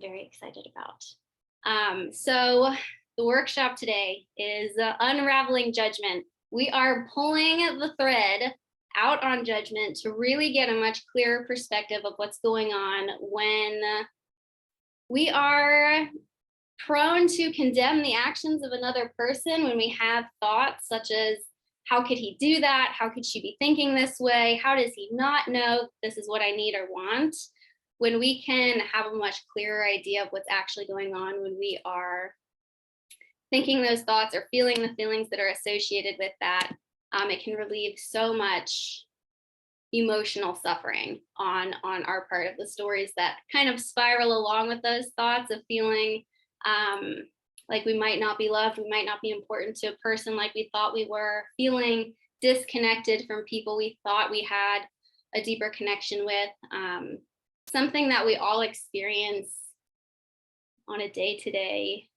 very excited about. So the workshop today is unraveling judgment. We are pulling the thread out on judgment to really get a much clearer perspective of what's going on when we are prone to condemn the actions of another person, when we have thoughts such as, how could he do that? How could she be thinking this way? How does he not know this is what I need or want? When we can have a much clearer idea of what's actually going on when we are thinking those thoughts or feeling the feelings that are associated with that, it can relieve so much emotional suffering on our part of the stories that kind of spiral along with those thoughts of feeling like we might not be loved, we might not be important to a person like we thought we were, feeling disconnected from people we thought we had a deeper connection with, something that we all experience on a day-to-day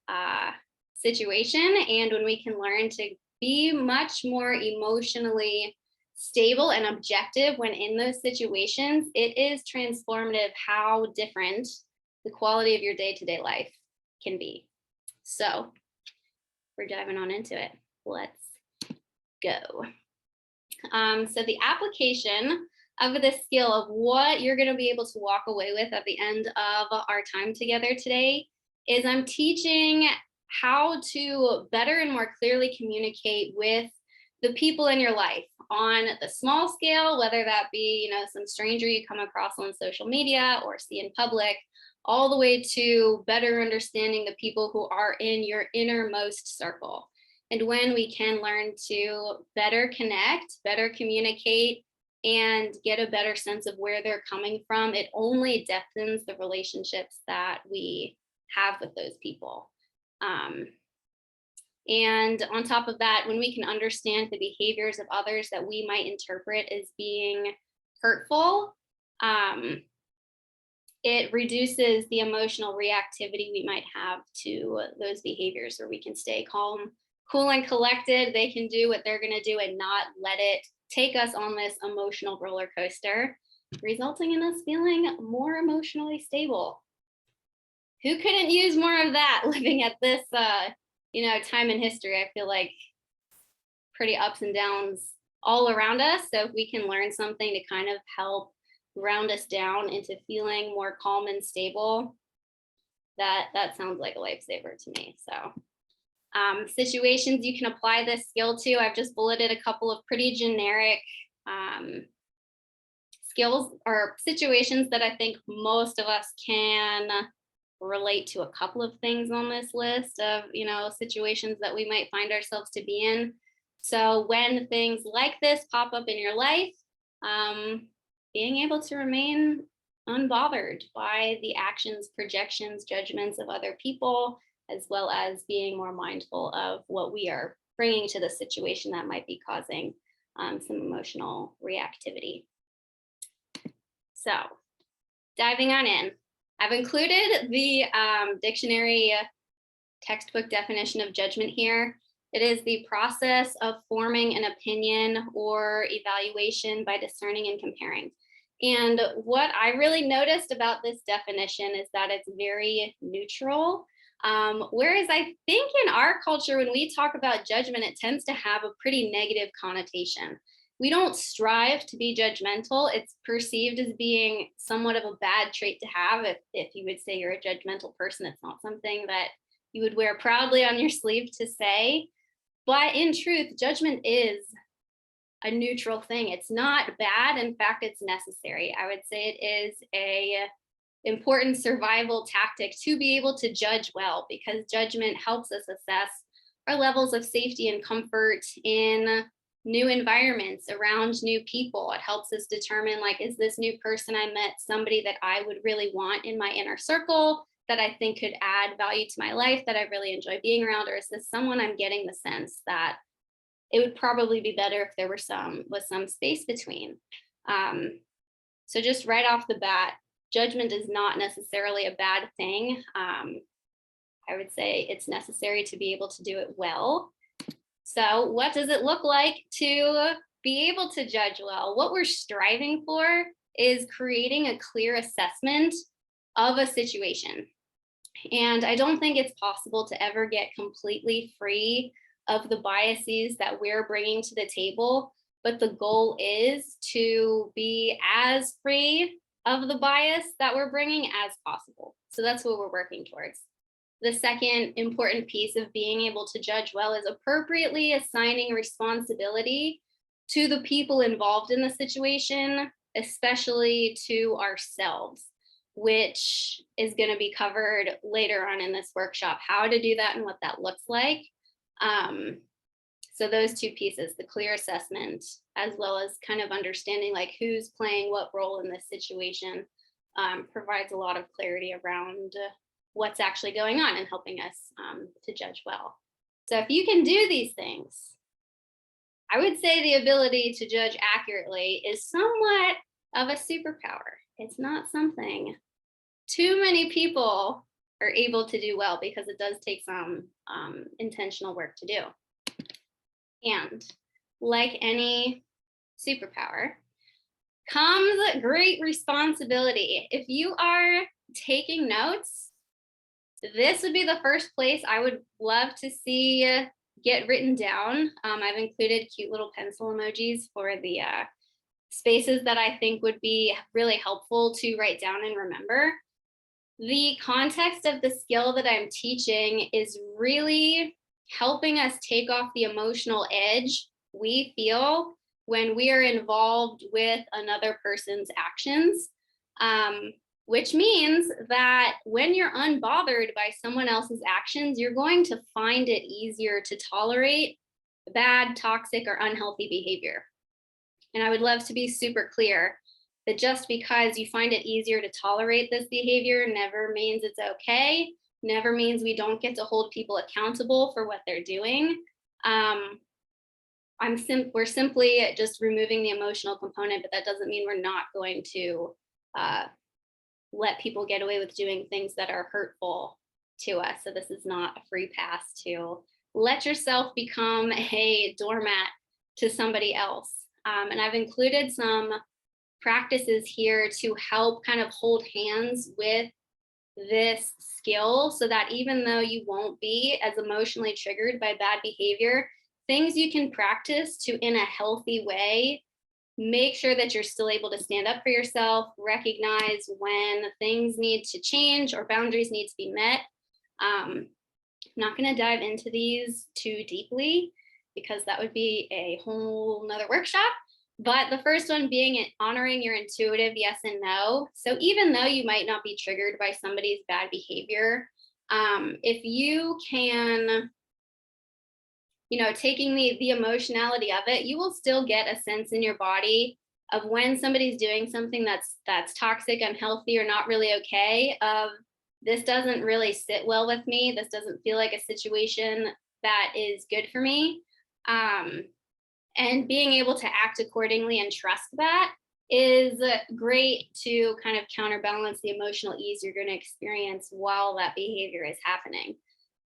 situation. And when we can learn to be much more emotionally stable and objective when in those situations, it is transformative how different the quality of your day-to-day life can be. So we're diving on into it. Let's go. So the application of this skill of what you're going to be able to walk away with at the end of our time together today is I'm teaching how to better and more clearly communicate with the people in your life on the small scale, whether that be, some stranger you come across on social media or see in public, all the way to better understanding the people who are in your innermost circle. And when we can learn to better connect, better communicate, and get a better sense of where they're coming from, it only depthens the relationships that we have with those people. And on top of that, when we can understand the behaviors of others that we might interpret as being hurtful, it reduces the emotional reactivity we might have to those behaviors, where we can stay calm, cool, and collected. They can do what they're going to do and not let it take us on this emotional roller coaster, resulting in us feeling more emotionally stable. Who couldn't use more of that living at this, time in history? I feel like pretty ups and downs all around us. So if we can learn something to kind of help ground us down into feeling more calm and stable, that sounds like a lifesaver to me. So situations you can apply this skill to, I've just bulleted a couple of pretty generic skills or situations that I think most of us can relate to. A couple of things on this list of situations that we might find ourselves to be in. So when things like this pop up in your life, being able to remain unbothered by the actions, projections, judgments of other people, as well as being more mindful of what we are bringing to the situation that might be causing some emotional reactivity. So diving on in, I've included the dictionary textbook definition of judgment here. It is the process of forming an opinion or evaluation by discerning and comparing. And what I really noticed about this definition is that it's very neutral. Whereas I think in our culture, when we talk about judgment, it tends to have a pretty negative connotation. We don't strive to be judgmental. It's perceived as being somewhat of a bad trait to have. If you would say you're a judgmental person, it's not something that you would wear proudly on your sleeve to say. But in truth, judgment is a neutral thing. It's not bad. In fact, it's necessary. I would say it is a important survival tactic to be able to judge well, because judgment helps us assess our levels of safety and comfort in new environments, around new people. It helps us determine, like, is this new person I met somebody that I would really want in my inner circle, that I think could add value to my life, that I really enjoy being around, or is this someone I'm getting the sense that it would probably be better if there was some space between. So just right off the bat, judgment is not necessarily a bad thing. I would say it's necessary to be able to do it well. So what does it look like to be able to judge well? What we're striving for is creating a clear assessment of a situation. And I don't think it's possible to ever get completely free of the biases that we're bringing to the table. But the goal is to be as free of the bias that we're bringing as possible. So that's what we're working towards. The second important piece of being able to judge well is appropriately assigning responsibility to the people involved in the situation, especially to ourselves, which is going to be covered later on in this workshop, how to do that and what that looks like. So those two pieces, the clear assessment, as well as kind of understanding like who's playing what role in this situation, provides a lot of clarity around what's actually going on and helping us to judge well. So if you can do these things, I would say the ability to judge accurately is somewhat of a superpower. It's not something too many people are able to do well because it does take some intentional work to do. And like any superpower comes great responsibility. If you are taking notes, this would be the first place I would love to see get written down. I've included cute little pencil emojis for the spaces that I think would be really helpful to write down and remember. The context of the skill that I'm teaching is really helping us take off the emotional edge we feel when we are involved with another person's actions, which means that when you're unbothered by someone else's actions, you're going to find it easier to tolerate bad, toxic, or unhealthy behavior. And I would love to be super clear that just because you find it easier to tolerate this behavior never means it's okay, never means we don't get to hold people accountable for what they're doing. We're simply just removing the emotional component, but that doesn't mean we're not going to let people get away with doing things that are hurtful to us. So this is not a free pass to let yourself become a doormat to somebody else. And I've included some practices here to help kind of hold hands with this skill so that even though you won't be as emotionally triggered by bad behavior, things you can practice to, in a healthy way, make sure that you're still able to stand up for yourself, recognize when things need to change or boundaries need to be met. I'm not going to dive into these too deeply because that would be a whole nother workshop. But the first one being honoring your intuitive yes and no. So even though you might not be triggered by somebody's bad behavior, if you can, taking the emotionality of it, you will still get a sense in your body of when somebody's doing something that's toxic, unhealthy, or not really okay, of this doesn't really sit well with me. This doesn't feel like a situation that is good for me. And being able to act accordingly and trust that is great to kind of counterbalance the emotional ease you're going to experience while that behavior is happening.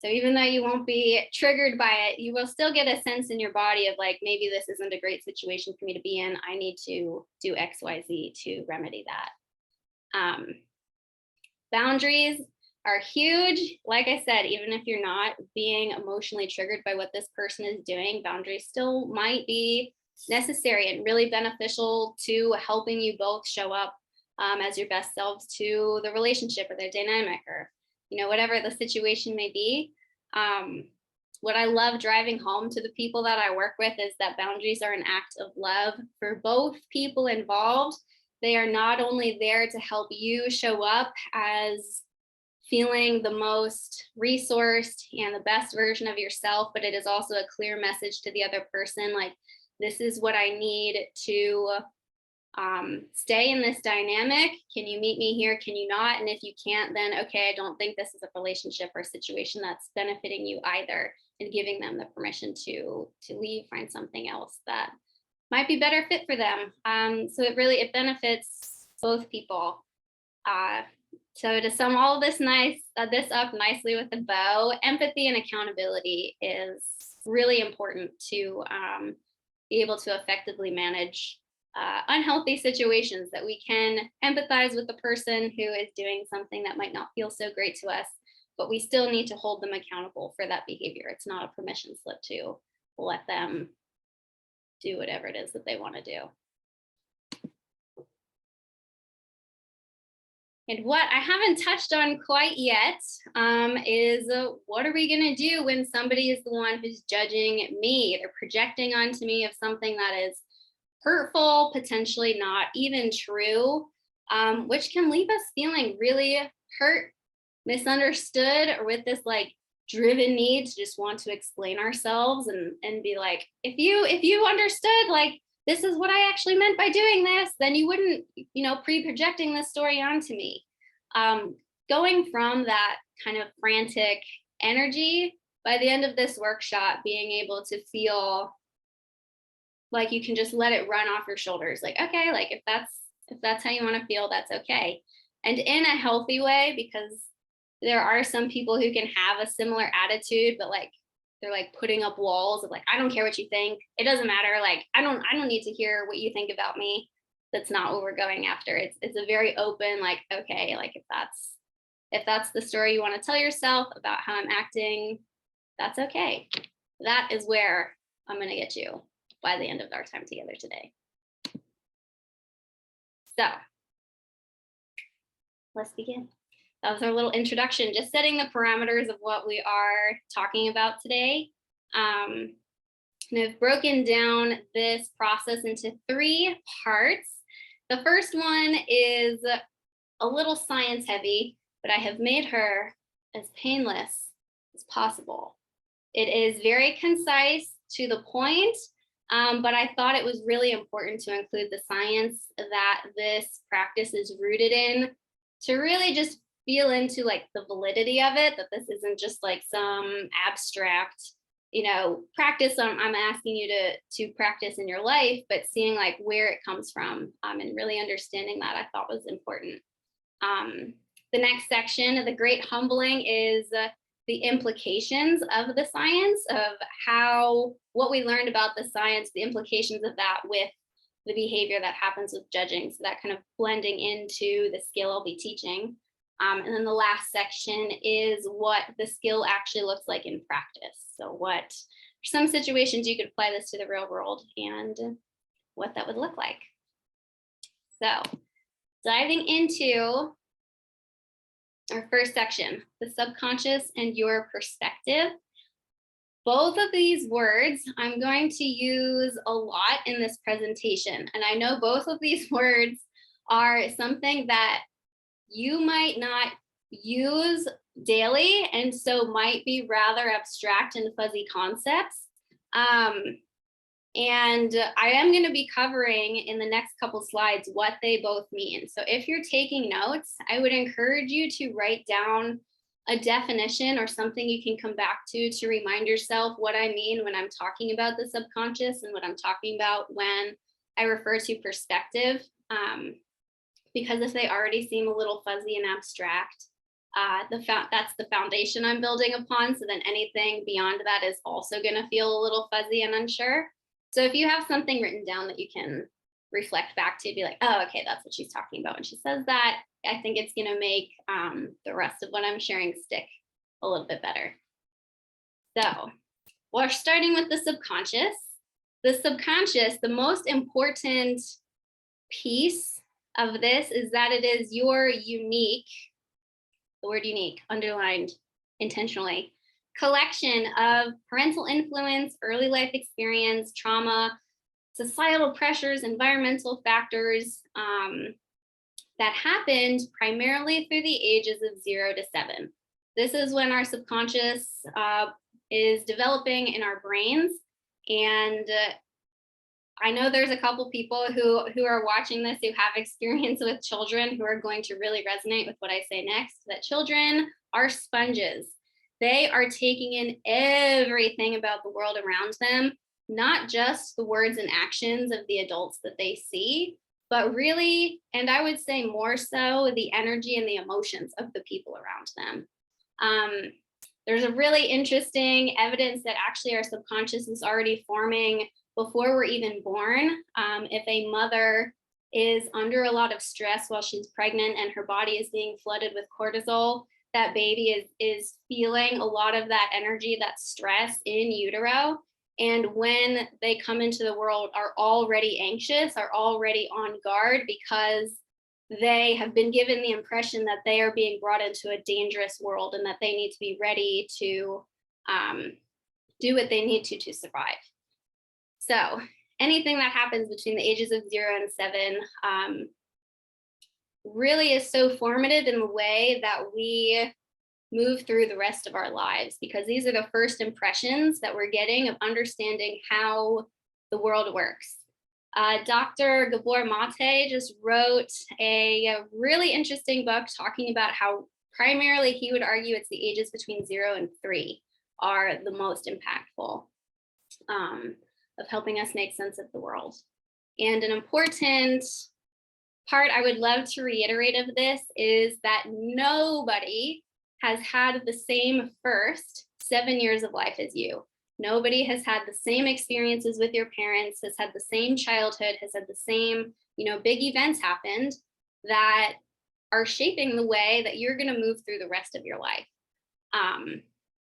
So even though you won't be triggered by it, you will still get a sense in your body of like, maybe this isn't a great situation for me to be in. I need to do X, Y, Z to remedy that. Boundaries are huge. Like I said, even if you're not being emotionally triggered by what this person is doing, boundaries still might be necessary and really beneficial to helping you both show up as your best selves to the relationship or their dynamic or, whatever the situation may be. What I love driving home to the people that I work with is that boundaries are an act of love for both people involved. They are not only there to help you show up as feeling the most resourced and the best version of yourself, but it is also a clear message to the other person, like, this is what I need to stay in this dynamic. Can you meet me here? Can you not? And if you can't, then okay, I don't think this is a relationship or a situation that's benefiting you either, and giving them the permission to leave, find something else that might be better fit for them. So it benefits both people. So to sum all this up nicely with a bow, empathy and accountability is really important to be able to effectively manage unhealthy situations, that we can empathize with the person who is doing something that might not feel so great to us, but we still need to hold them accountable for that behavior. It's not a permission slip to let them do whatever it is that they want to do. And what I haven't touched on quite yet is what are we going to do when somebody is the one who's judging me? They're projecting onto me of something that is hurtful, potentially not even true, which can leave us feeling really hurt, misunderstood, or with this like driven need to just want to explain ourselves and be like, if you understood, like, this is what I actually meant by doing this, then you wouldn't, pre-projecting this story onto me. Going from that kind of frantic energy, by the end of this workshop, being able to feel like you can just let it run off your shoulders. Like, okay, like if that's how you want to feel, that's okay. And in a healthy way, because there are some people who can have a similar attitude, but like they're like putting up walls of like, I don't care what you think. It doesn't matter. Like, I don't need to hear what you think about me. That's not what we're going after. It's a very open, like, okay, like if that's the story you want to tell yourself about how I'm acting, that's okay. That is where I'm going to get you by the end of our time together today. So let's begin. That was our little introduction, just setting the parameters of what we are talking about today. And I've broken down this process into 3 parts. The first one is a little science heavy, but I have made her as painless as possible. It is very concise, to the point, but I thought it was really important to include the science that this practice is rooted in, to really just feel into like the validity of it, that this isn't just like some abstract, practice I'm asking you to practice in your life, but seeing like where it comes from, and really understanding that, I thought was important. The next section, the great humbling, is the implications of the science, of what we learned about the science, the implications of that with the behavior that happens with judging. So that kind of blending into the skill I'll be teaching. And then the last section is what the skill actually looks like in practice. So what are some situations you could apply this to the real world and what that would look like. So diving into our first section, the subconscious and your perspective. Both of these words I'm going to use a lot in this presentation. And I know both of these words are something that you might not use daily, and so might be rather abstract and fuzzy concepts. And I am going to be covering in the next couple slides what they both mean. So if you're taking notes, I would encourage you to write down a definition or something you can come back to remind yourself what I mean when I'm talking about the subconscious and what I'm talking about when I refer to perspective. Because if they already seem a little fuzzy and abstract, that's the foundation I'm building upon. So then anything beyond that is also going to feel a little fuzzy and unsure. So if you have something written down that you can reflect back to, be like, oh, okay, that's what she's talking about when she says that, I think it's going to make the rest of what I'm sharing stick a little bit better. So we're starting with the subconscious. The subconscious, the most important piece of this is that it is your unique, the word unique, underlined intentionally, collection of parental influence, early life experience, trauma, societal pressures, environmental factors that happened primarily through the ages of 0 to 7. This is when our subconscious is developing in our brains. And I know there's a couple people who are watching this who have experience with children who are going to really resonate with what I say next, that children are sponges. They are taking in everything about the world around them, not just the words and actions of the adults that they see, but really, and I would say more so, the energy and the emotions of the people around them. There's a really interesting evidence that actually our subconscious is already forming before we're even born. If a mother is under a lot of stress while she's pregnant and her body is being flooded with cortisol, that baby is feeling a lot of that energy, that stress in utero. And when they come into the world, are already anxious, are already on guard because they have been given the impression that they are being brought into a dangerous world and that they need to be ready to do what they need to survive. So anything that happens between the ages of 0 and 7 really is so formative in the way that we move through the rest of our lives, because these are the first impressions that we're getting of understanding how the world works. Dr. Gabor Mate just wrote a really interesting book talking about how primarily he would argue it's the ages between 0 and 3 are the most impactful of helping us make sense of the world. And an important part I would love to reiterate of this is that nobody has had the same first 7 years of life as you. Nobody has had the same experiences with your parents, has had the same childhood, has had the same, big events happened that are shaping the way that you're going to move through the rest of your life.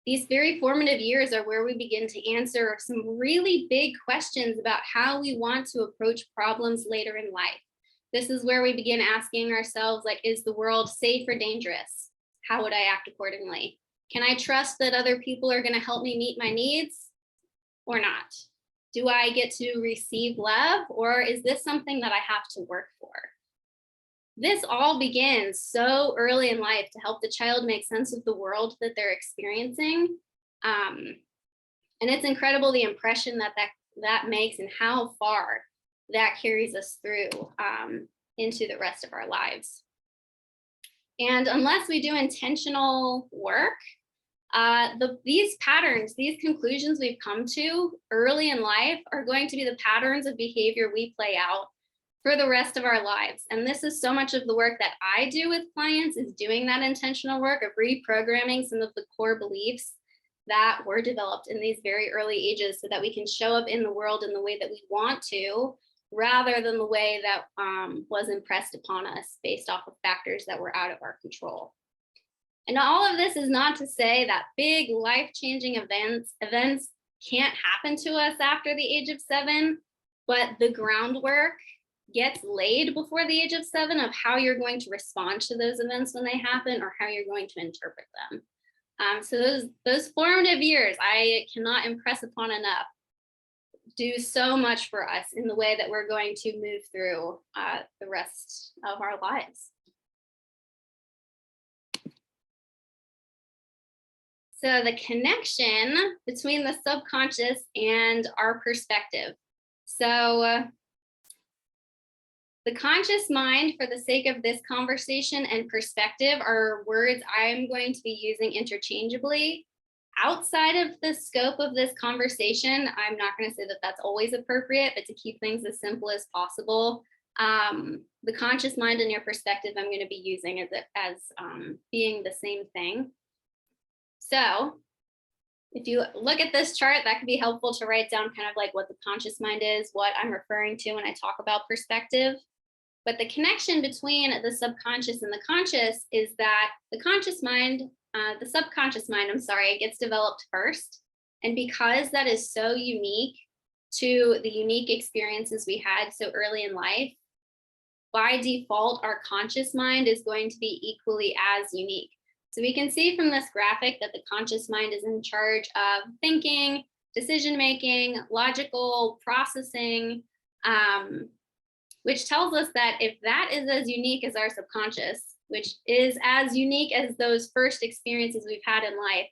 These very formative years are where we begin to answer some really big questions about how we want to approach problems later in life. This is where we begin asking ourselves, like, is the world safe or dangerous? How would I act accordingly? Can I trust that other people are going to help me meet my needs or not? Do I get to receive love, or is this something that I have to work for? This all begins so early in life to help the child make sense of the world that they're experiencing. And it's incredible the impression that makes and how far that carries us through into the rest of our lives. And unless we do intentional work, these patterns, these conclusions we've come to early in life are going to be the patterns of behavior we play out for the rest of our lives. And this is so much of the work that I do with clients, is doing that intentional work of reprogramming some of the core beliefs that were developed in these very early ages so that we can show up in the world in the way that we want to, rather than the way that was impressed upon us based off of factors that were out of our control. And all of this is not to say that big life-changing events can't happen to us after the age of 7, but the groundwork gets laid before the age of 7 of how you're going to respond to those events when they happen, or how you're going to interpret them. So those formative years, I cannot impress upon enough, do so much for us in the way that we're going to move through the rest of our lives. So the connection between the subconscious and our perspective. So the conscious mind, for the sake of this conversation, and perspective are words I'm going to be using interchangeably. Outside of the scope of this conversation, I'm not going to say that that's always appropriate, but to keep things as simple as possible, the conscious mind and your perspective I'm going to be using as being the same thing. So if you look at this chart, that could be helpful to write down kind of like what the conscious mind is, what I'm referring to when I talk about perspective. But the connection between the subconscious and the conscious is that the subconscious mind, gets developed first. And because that is so unique to the unique experiences we had so early in life, by default, our conscious mind is going to be equally as unique. So we can see from this graphic that the conscious mind is in charge of thinking, decision-making, logical processing, which tells us that if that is as unique as our subconscious, which is as unique as those first experiences we've had in life,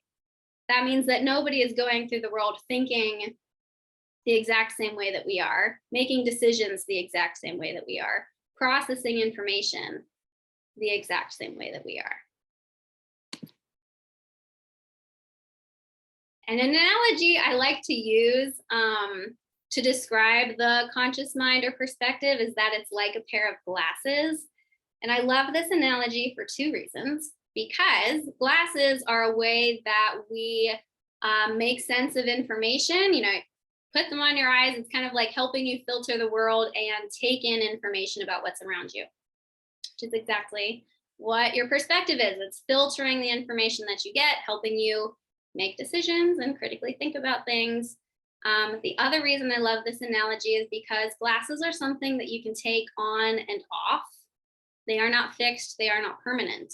that means that nobody is going through the world thinking the exact same way that we are, making decisions the exact same way that we are, processing information the exact same way that we are. An analogy I like to use to describe the conscious mind or perspective is that it's like a pair of glasses. And I love this analogy for 2 reasons. Because glasses are a way that we make sense of information. Put them on your eyes. It's kind of like helping you filter the world and take in information about what's around you, which is exactly what your perspective is. It's filtering the information that you get, helping you make decisions and critically think about things. The other reason I love this analogy is because glasses are something that you can take on and off. They are not fixed, they are not permanent.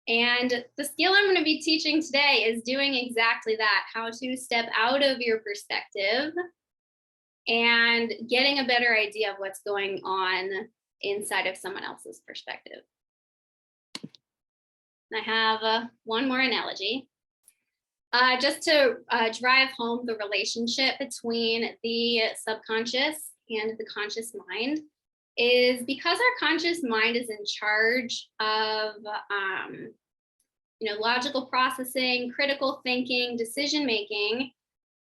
And the skill I'm going to be teaching today is doing exactly that, how to step out of your perspective and getting a better idea of what's going on inside of someone else's perspective. I have one more analogy. Just to drive home the relationship between the subconscious and the conscious mind is because our conscious mind is in charge of logical processing, critical thinking, decision making.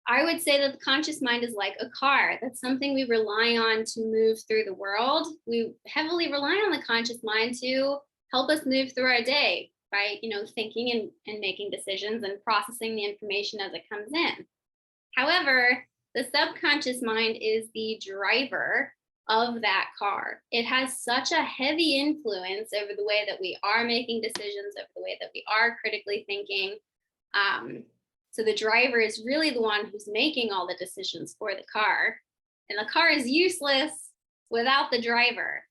I would say that the conscious mind is like a car. That's something we rely on to move through the world. We heavily rely on the conscious mind to help us move through our day by thinking and making decisions and processing the information as it comes in. However, the subconscious mind is the driver of that car. It has such a heavy influence over the way that we are making decisions, over the way that we are critically thinking. So the driver is really the one who's making all the decisions for the car. And the car is useless without the driver.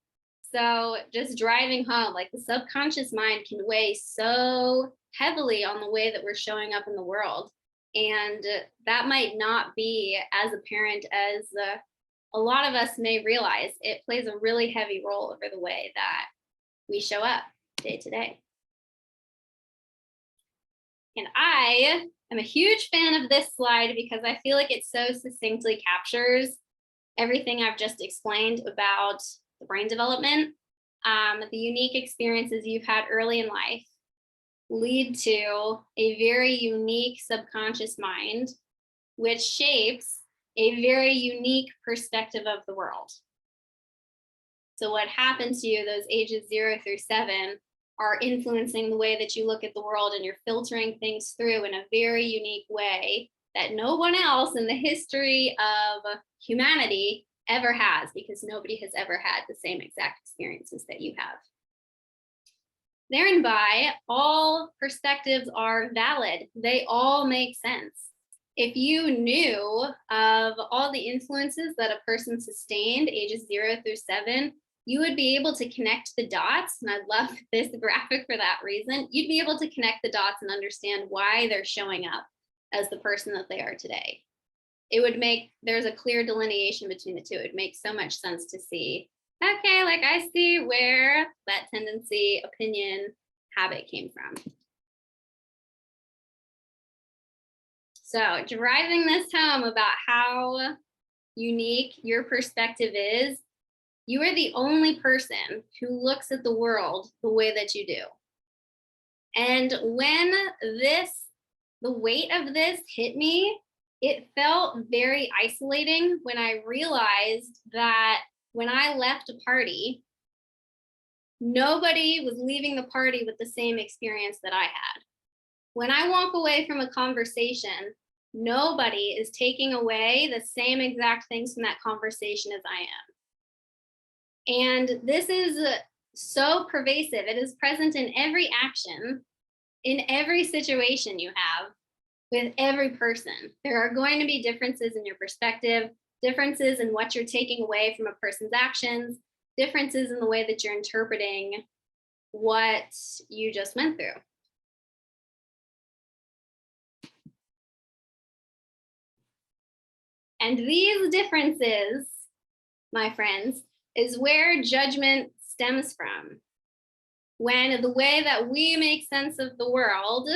So just driving home, like the subconscious mind can weigh so heavily on the way that we're showing up in the world. And that might not be as apparent as a lot of us may realize. It plays a really heavy role over the way that we show up day to day. And I am a huge fan of this slide because I feel like it so succinctly captures everything I've just explained about the brain development. The unique experiences you've had early in life lead to a very unique subconscious mind, which shapes a very unique perspective of the world. So what happened to you, those ages 0 through 7, are influencing the way that you look at the world, and you're filtering things through in a very unique way that no one else in the history of humanity ever has, because nobody has ever had the same exact experiences that you have. Therein by, all perspectives are valid. They all make sense. If you knew of all the influences that a person sustained ages 0 through 7, you would be able to connect the dots. And I love this graphic for that reason. You'd be able to connect the dots and understand why they're showing up as the person that they are today. It would make, there's a clear delineation between the two. It makes so much sense to see, okay, like I see where that tendency, opinion, habit came from. So driving this home about how unique your perspective is, you are the only person who looks at the world the way that you do. And when the weight of this hit me, it felt very isolating when I realized that when I left a party, nobody was leaving the party with the same experience that I had. When I walk away from a conversation, nobody is taking away the same exact things from that conversation as I am. And this is so pervasive. It is present in every action, in every situation you have, with every person. There are going to be differences in your perspective, differences in what you're taking away from a person's actions, differences in the way that you're interpreting what you just went through. And these differences, my friends, is where judgment stems from. When the way that we make sense of the world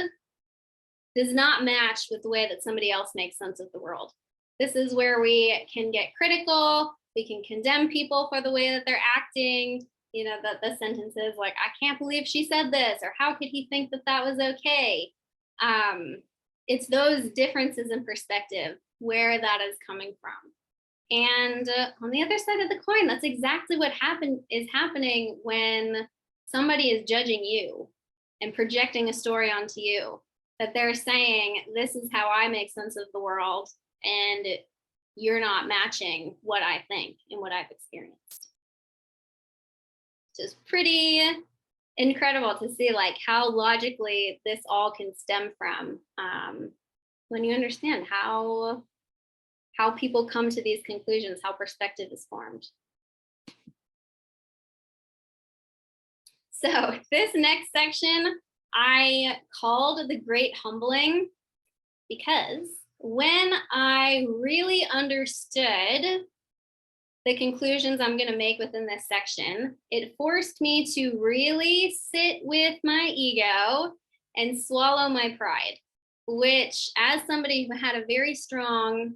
does not match with the way that somebody else makes sense of the world. This is where we can get critical. We can condemn people for the way that they're acting. You know, the sentences like, I can't believe she said this, or how could he think that that was okay? It's those differences in perspective where that is coming from. And on the other side of the coin, that's exactly what is happening when somebody is judging you and projecting a story onto you. That they're saying, this is how I make sense of the world, and you're not matching what I think and what I've experienced. Which is pretty incredible to see like how logically this all can stem from, when you understand how people come to these conclusions, how perspective is formed. So this next section I called the Great Humbling, because when I really understood the conclusions I'm going to make within this section, it forced me to really sit with my ego and swallow my pride, which, as somebody who had a very strong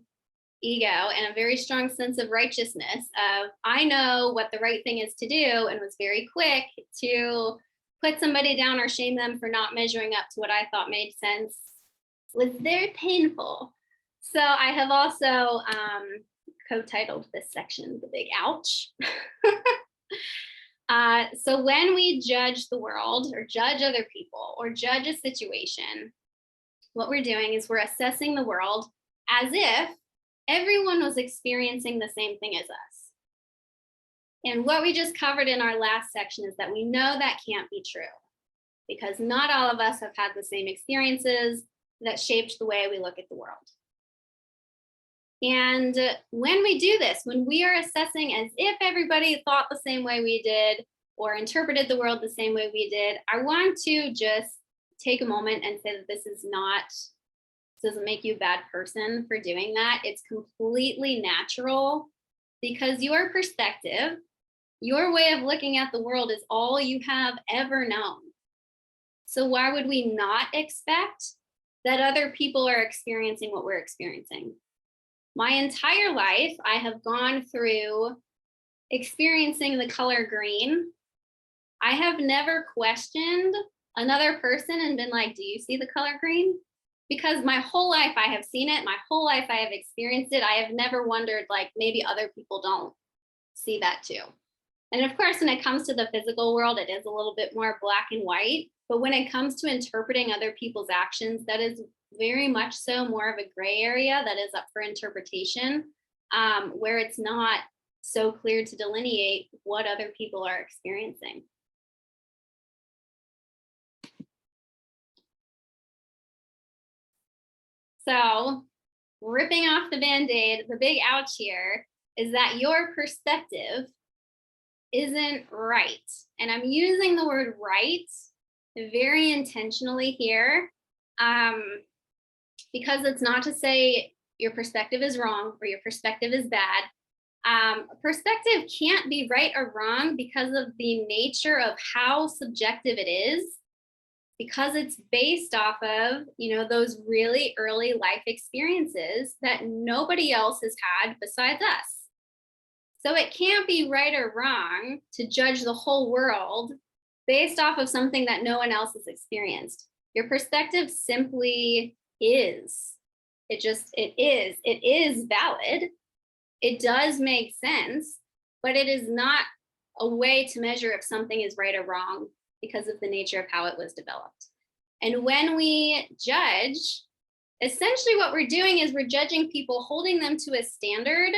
ego and a very strong sense of righteousness of I know what the right thing is to do, and was very quick to put somebody down or shame them for not measuring up to what I thought made sense, was very painful. So I have also co-titled this section The Big Ouch. So when we judge the world or judge other people or judge a situation, what we're doing is we're assessing the world as if everyone was experiencing the same thing as us. And what we just covered in our last section is that we know that can't be true, because not all of us have had the same experiences that shaped the way we look at the world. And when we do this, when we are assessing as if everybody thought the same way we did or interpreted the world the same way we did, I want to just take a moment and say that this doesn't make you a bad person for doing that. It's completely natural, because your perspective, your way of looking at the world is all you have ever known. So why would we not expect that other people are experiencing what we're experiencing? My entire life, I have gone through experiencing the color green. I have never questioned another person and been like, do you see the color green? Because my whole life I have seen it. My whole life I have experienced it. I have never wondered, like, maybe other people don't see that too. And of course, when it comes to the physical world, it is a little bit more black and white. But when it comes to interpreting other people's actions, that is very much so more of a gray area that is up for interpretation, where it's not so clear to delineate what other people are experiencing. So, ripping off the Band-Aid, the big ouch here is that your perspective isn't right. And I'm using the word right very intentionally here, because it's not to say your perspective is wrong or your perspective is bad. Perspective can't be right or wrong because of the nature of how subjective it is, because it's based off of, those really early life experiences that nobody else has had besides us. So it can't be right or wrong to judge the whole world based off of something that no one else has experienced. Your perspective simply is. It is. It is valid. It does make sense, but it is not a way to measure if something is right or wrong because of the nature of how it was developed. And when we judge, essentially what we're doing is we're judging people, holding them to a standard,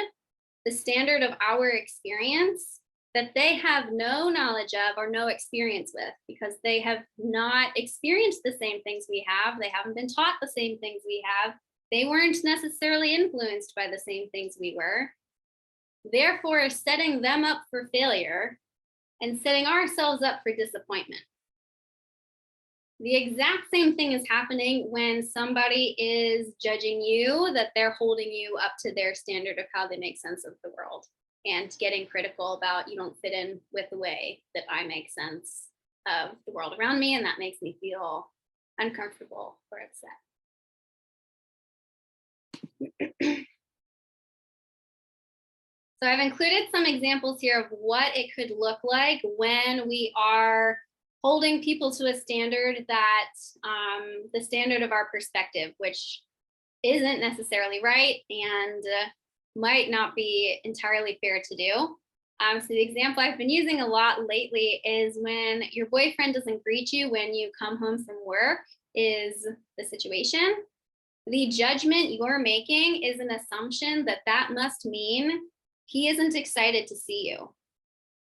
the standard of our experience that they have no knowledge of or no experience with, because they have not experienced the same things we have. They haven't been taught the same things we have. They weren't necessarily influenced by the same things we were. Therefore, setting them up for failure and setting ourselves up for disappointment. The exact same thing is happening when somebody is judging you, that they're holding you up to their standard of how they make sense of the world and getting critical about, you don't fit in with the way that I make sense of the world around me, and that makes me feel uncomfortable or upset. So I've included some examples here of what it could look like when we are holding people to a standard that the standard of our perspective, which isn't necessarily right and might not be entirely fair to do. So the example I've been using a lot lately is when your boyfriend doesn't greet you when you come home from work is the situation. The judgment you're making is an assumption that that must mean he isn't excited to see you,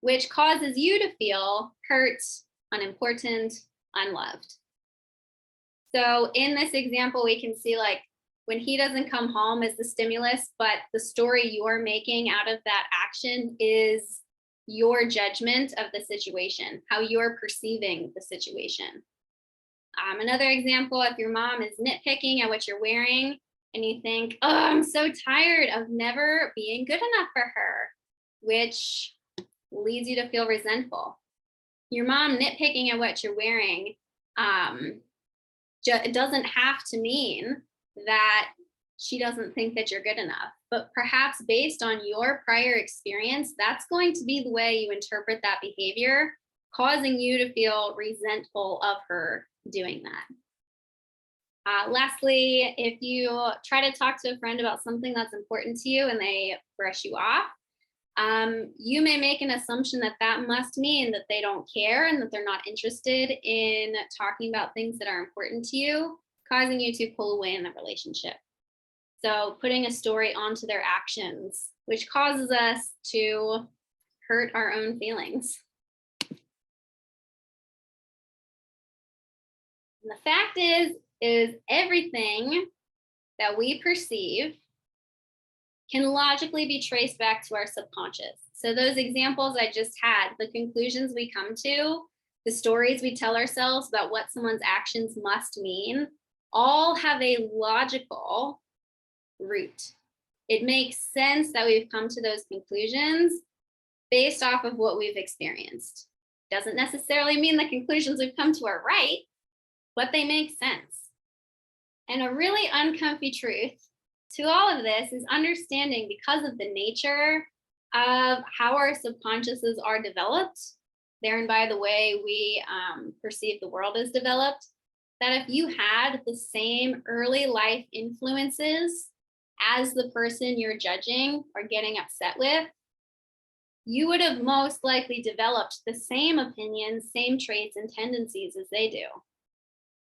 which causes you to feel hurt, unimportant, unloved. So in this example, we can see like when he doesn't come home is the stimulus, but the story you're making out of that action is your judgment of the situation, how you're perceiving the situation. Another example, if your mom is nitpicking at what you're wearing and you think, oh, I'm so tired of never being good enough for her, which leads you to feel resentful. Your mom nitpicking at what you're wearing it doesn't have to mean that she doesn't think that you're good enough, but perhaps based on your prior experience, that's going to be the way you interpret that behavior, causing you to feel resentful of her doing that. Lastly, if you try to talk to a friend about something that's important to you and they brush you off, you may make an assumption that that must mean that they don't care and that they're not interested in talking about things that are important to you, causing you to pull away in the relationship. So putting a story onto their actions, which causes us to hurt our own feelings. And the fact is everything that we perceive can logically be traced back to our subconscious. So those examples I just had, the conclusions we come to, the stories we tell ourselves about what someone's actions must mean, all have a logical root. It makes sense that we've come to those conclusions based off of what we've experienced. Doesn't necessarily mean the conclusions we've come to are right, but they make sense. And a really uncomfy truth to all of this is understanding, because of the nature of how our subconsciouses are developed, there and by the way we perceive the world is developed, that if you had the same early life influences as the person you're judging or getting upset with, you would have most likely developed the same opinions, same traits and tendencies as they do.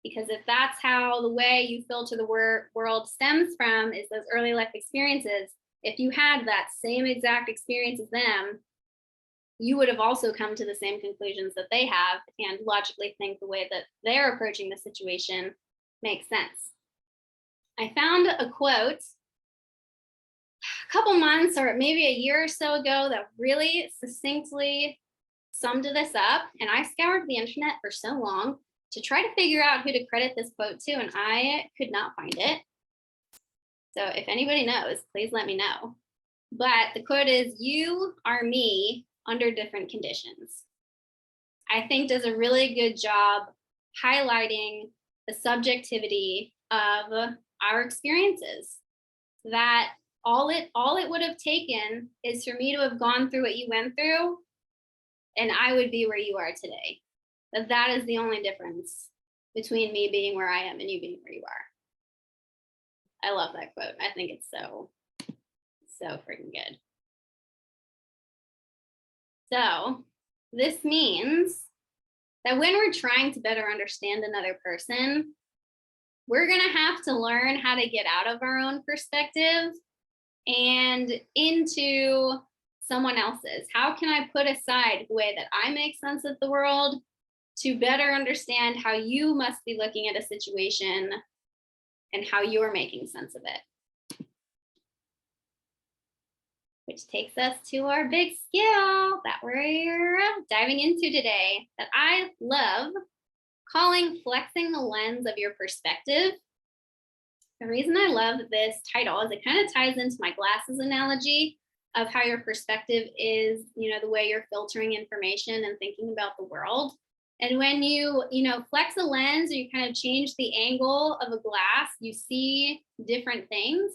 Because if that's how the way you filter the world stems from is those early life experiences, if you had that same exact experience as them, you would have also come to the same conclusions that they have and logically think the way that they're approaching the situation makes sense. I found a quote a couple months or maybe a year or so ago that really succinctly summed this up. And I scoured the internet for so long to try to figure out who to credit this quote to, and I could not find it. So if anybody knows, please let me know. But the quote is, "You are me under different conditions." I think does a really good job highlighting the subjectivity of our experiences. That all it would have taken is for me to have gone through what you went through, and I would be where you are today. That is the only difference between me being where I am and you being where you are. I love that quote. I think it's so freaking good. So this means that when we're trying to better understand another person, we're going to have to learn how to get out of our own perspective and into someone else's. How can I put aside the way that I make sense of the world to better understand how you must be looking at a situation and how you're making sense of it? Which takes us to our big skill that we're diving into today, that I love calling flexing the lens of your perspective. The reason I love this title is it kind of ties into my glasses analogy of how your perspective is, the way you're filtering information and thinking about the world. And when you flex a lens or you kind of change the angle of a glass, you see different things.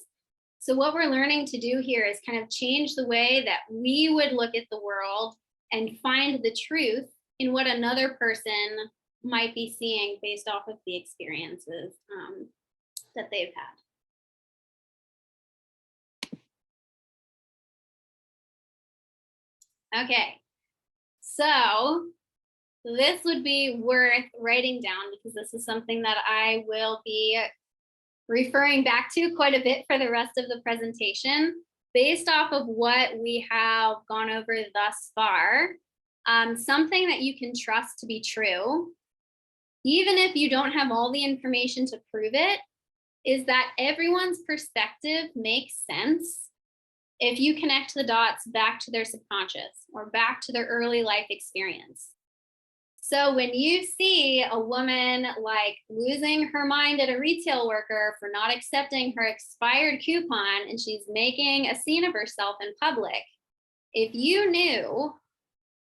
So what we're learning to do here is kind of change the way that we would look at the world and find the truth in what another person might be seeing based off of the experiences that they've had. Okay, so this would be worth writing down because this is something that I will be referring back to quite a bit for the rest of the presentation. Based off of what we have gone over thus far, something that you can trust to be true, even if you don't have all the information to prove it, is that everyone's perspective makes sense if you connect the dots back to their subconscious or back to their early life experience. So when you see a woman like losing her mind at a retail worker for not accepting her expired coupon and she's making a scene of herself in public, if you knew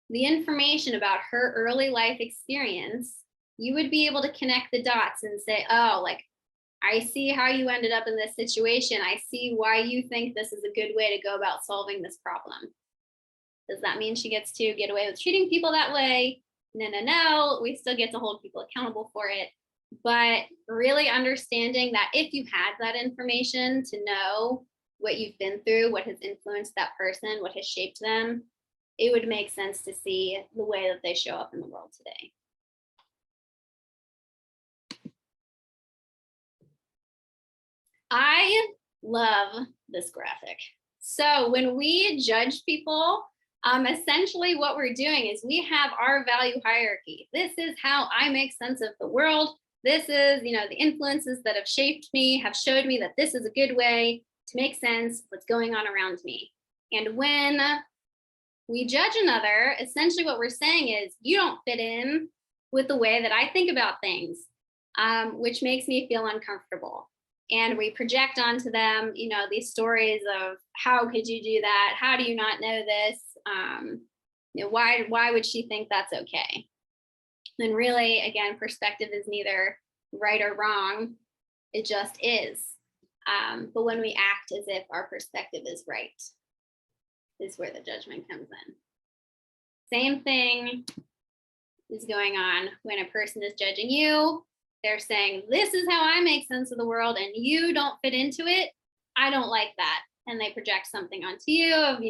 the information about her early life experience, you would be able to connect the dots and say, oh, like, I see how you ended up in this situation. I see why you think this is a good way to go about solving this problem. Does that mean she gets to get away with treating people that way? No, no, no. We still get to hold people accountable for it. But really understanding that if you had that information to know what you've been through, what has influenced that person, what has shaped them, it would make sense to see the way that they show up in the world today. I love this graphic. So when we judge people, essentially what we're doing is we have our value hierarchy. This is how I make sense of the world. This is, the influences that have shaped me, have showed me that this is a good way to make sense of what's going on around me. And when we judge another, essentially what we're saying is, you don't fit in with the way that I think about things, which makes me feel uncomfortable. And we project onto them, these stories of how could you do that? How do you not know this? Why would she think that's okay? And really, again, perspective is neither right or wrong. It just is. But when we act as if our perspective is right, is where the judgment comes in. Same thing is going on when a person is judging you. They're saying, this is how I make sense of the world and you don't fit into it. I don't like that. And they project something onto you of,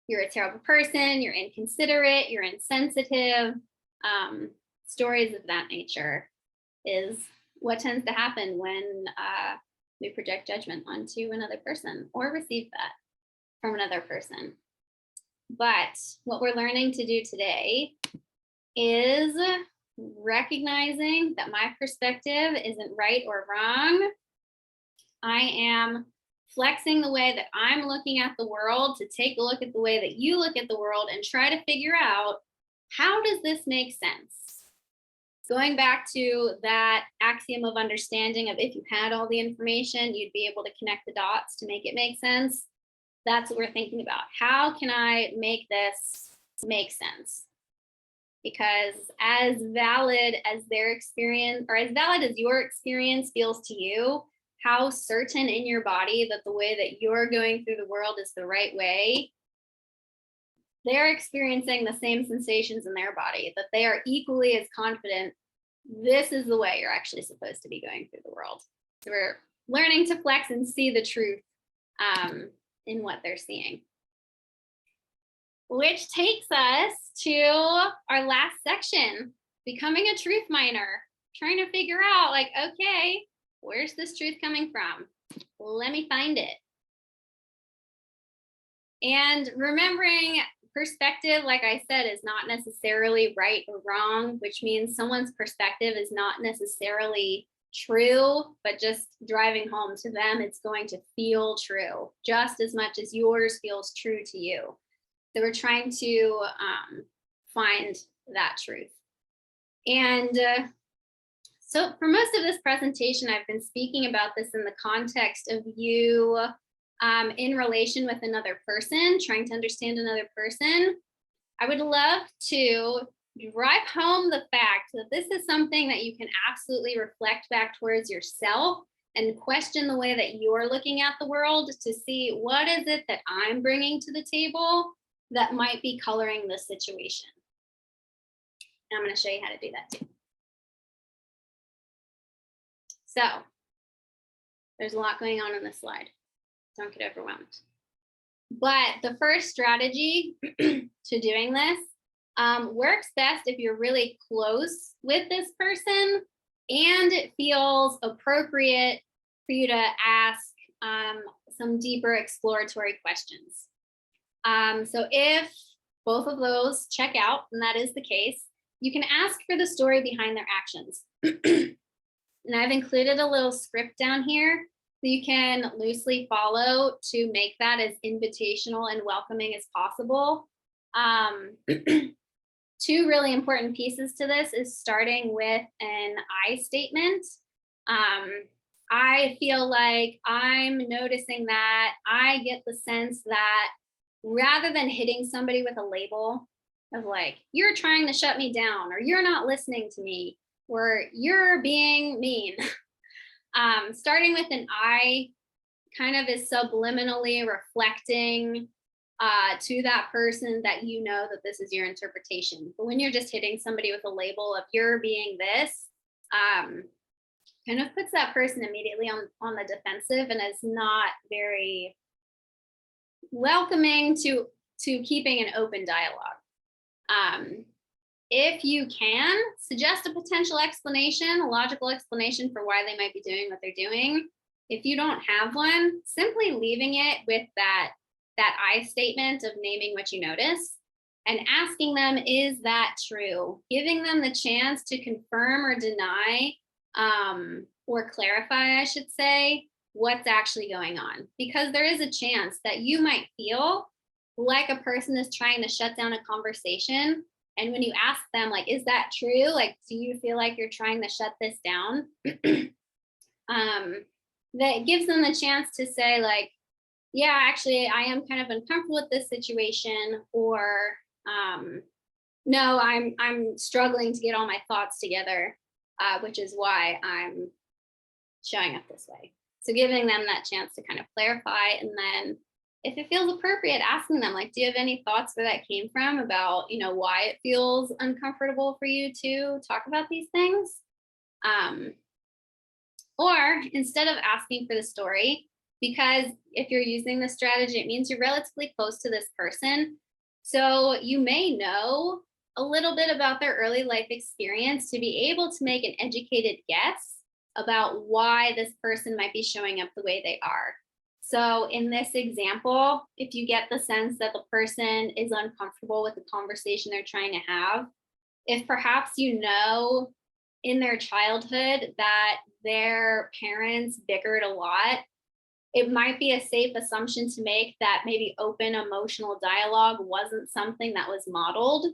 you're a terrible person, you're inconsiderate, you're insensitive. Stories of that nature is what tends to happen when we project judgment onto another person or receive that from another person. But what we're learning to do today is recognizing that my perspective isn't right or wrong. I am flexing the way that I'm looking at the world to take a look at the way that you look at the world and try to figure out, how does this make sense? Going back to that axiom of understanding of if you had all the information, you'd be able to connect the dots to make it make sense. That's what we're thinking about. How can I make this make sense? Because as valid as their experience, or as valid as your experience feels to you, how certain in your body that the way that you're going through the world is the right way, they're experiencing the same sensations in their body, that they are equally as confident this is the way you're actually supposed to be going through the world. So we're learning to flex and see the truth in what they're seeing. Which takes us to our last section, becoming a truth miner, trying to figure out, like, okay, where's this truth coming from? Let me find it. And remembering perspective, like I said, is not necessarily right or wrong, which means someone's perspective is not necessarily true, but just driving home to them, it's going to feel true just as much as yours feels true to you. So we're trying to find that truth. And so for most of this presentation, I've been speaking about this in the context of you in relation with another person, trying to understand another person. I would love to drive home the fact that this is something that you can absolutely reflect back towards yourself and question the way that you're looking at the world to see what is it that I'm bringing to the table that might be coloring this situation. And I'm going to show you how to do that too. So there's a lot going on in this slide. Don't get overwhelmed. But the first strategy to doing this works best if you're really close with this person and it feels appropriate for you to ask some deeper exploratory questions. So if both of those check out, and that is the case, you can ask for the story behind their actions. And I've included a little script down here so you can loosely follow to make that as invitational and welcoming as possible. Two really important pieces to this is starting with an I statement. I feel like I'm noticing that I get the sense that rather than hitting somebody with a label of like, you're trying to shut me down, or you're not listening to me, or you're being mean, starting with an I kind of is subliminally reflecting to that person that you know that this is your interpretation. But when you're just hitting somebody with a label of you're being this, kind of puts that person immediately on the defensive and is not very welcoming to keeping an open dialogue. If you can, suggest a potential explanation, a logical explanation for why they might be doing what they're doing. If you don't have one, simply leaving it with that I statement of naming what you notice and asking them, is that true? Giving them the chance to confirm or deny, or clarify, I should say, what's actually going on. Because there is a chance that you might feel like a person is trying to shut down a conversation. And when you ask them, like, is that true? Like, do you feel like you're trying to shut this down? That gives them the chance to say, like, yeah, actually, I am kind of uncomfortable with this situation, or no, I'm struggling to get all my thoughts together, which is why I'm showing up this way. So giving them that chance to kind of clarify, and then if it feels appropriate, asking them, like, do you have any thoughts where that came from about, why it feels uncomfortable for you to talk about these things? Or instead of asking for the story, because if you're using this strategy, it means you're relatively close to this person. So you may know a little bit about their early life experience to be able to make an educated guess about why this person might be showing up the way they are. So in this example, if you get the sense that the person is uncomfortable with the conversation they're trying to have, if perhaps in their childhood that their parents bickered a lot, it might be a safe assumption to make that maybe open emotional dialogue wasn't something that was modeled.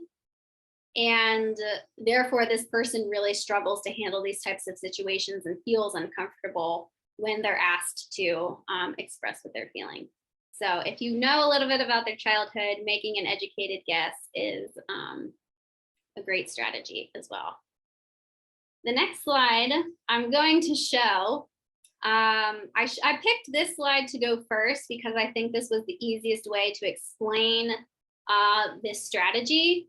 And therefore, this person really struggles to handle these types of situations and feels uncomfortable when they're asked to express what they're feeling. So if you know a little bit about their childhood, making an educated guess is a great strategy as well. The next slide I'm going to show, I picked this slide to go first because I think this was the easiest way to explain this strategy.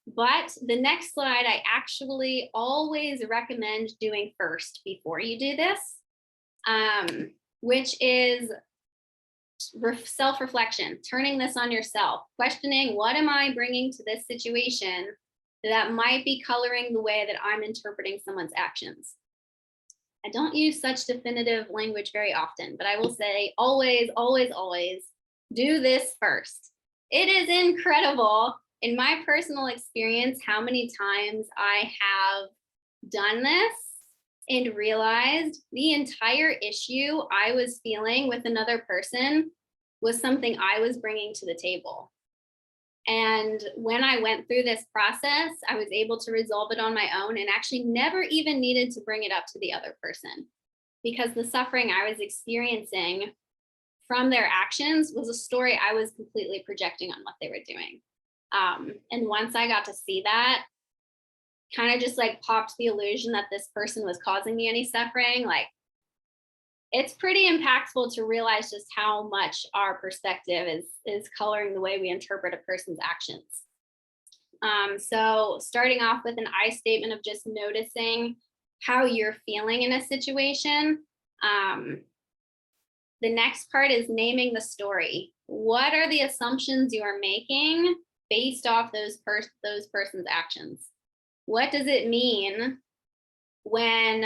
But the next slide I actually always recommend doing first before you do this, which is self-reflection, turning this on yourself, questioning, what am I bringing to this situation that might be coloring the way that I'm interpreting someone's actions? I don't use such definitive language very often, but I will say always, always, always do this first. It is incredible in my personal experience how many times I have done this and realized the entire issue I was feeling with another person was something I was bringing to the table. And when I went through this process, I was able to resolve it on my own and actually never even needed to bring it up to the other person, because the suffering I was experiencing from their actions was a story I was completely projecting on what they were doing. And once I got to see that, kind of just like popped the illusion that this person was causing me any suffering. Like, it's pretty impactful to realize just how much our perspective is coloring the way we interpret a person's actions. So starting off with an I statement of just noticing how you're feeling in a situation. The next part is naming the story. What are the assumptions you are making based off those person's actions? What does it mean when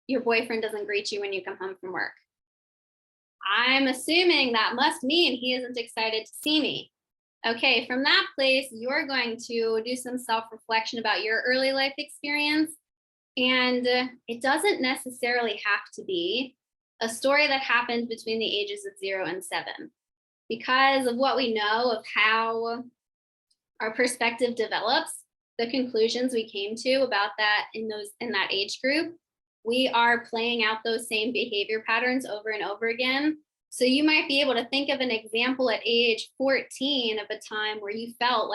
your boyfriend doesn't greet you when you come home from work? I'm assuming that must mean he isn't excited to see me. Okay, from that place, you're going to do some self-reflection about your early life experience. And it doesn't necessarily have to be a story that happened between the ages of 0 and 7. Because of what we know of how our perspective develops, the conclusions we came to about that in that age group, we are playing out those same behavior patterns over and over again. So you might be able to think of an example at age 14 of a time where you felt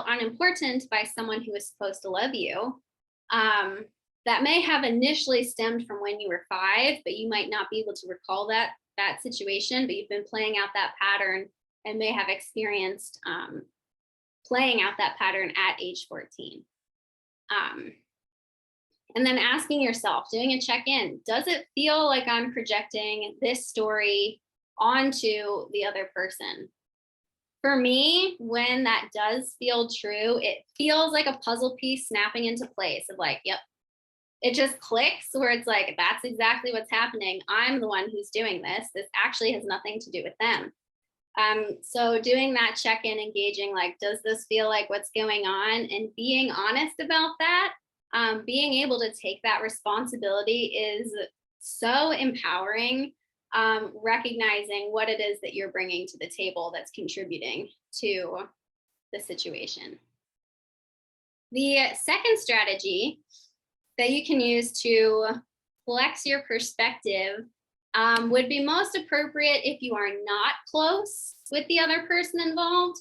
unimportant by someone who was supposed to love you. That may have initially stemmed from when you were 5, but you might not be able to recall that situation, but you've been playing out that pattern and may have experienced playing out that pattern at age 14. And then asking yourself, doing a check-in, does it feel like I'm projecting this story onto the other person? For me, when that does feel true, it feels like a puzzle piece snapping into place of like, yep, it just clicks where it's like, that's exactly what's happening. I'm the one who's doing this. This actually has nothing to do with them. So doing that check-in, engaging, like, does this feel like what's going on? And being honest about that, being able to take that responsibility is so empowering. Recognizing what it is that you're bringing to the table that's contributing to the situation. The second strategy that you can use to flex your perspective would be most appropriate if you are not close with the other person involved,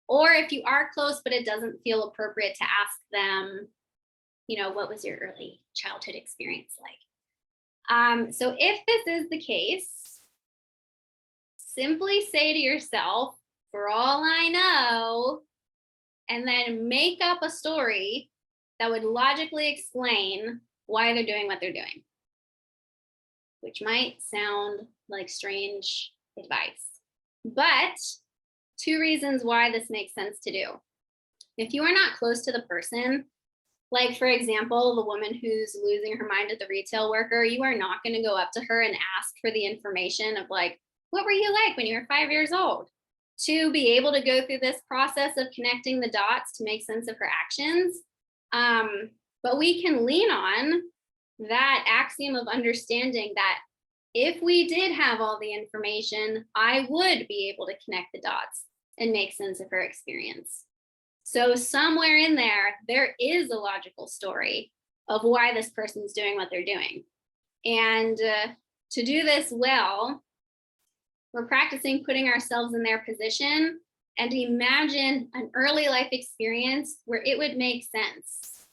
or if you are close but it doesn't feel appropriate to ask them, what was your early childhood experience like? So if this is the case, simply say to yourself, for all I know, and then make up a story that would logically explain why they're doing what they're doing, which might sound like strange advice. But 2 reasons why this makes sense to do. If you are not close to the person, like, for example, the woman who's losing her mind at the retail worker, you are not going to go up to her and ask for the information of like, what were you like when you were 5 years old? To be able to go through this process of connecting the dots to make sense of her actions. But we can lean on that axiom of understanding that if we did have all the information, I would be able to connect the dots and make sense of her experience. So somewhere in there is a logical story of why this person's doing what they're doing. And to do this well, we're practicing putting ourselves in their position and imagine an early life experience where it would make sense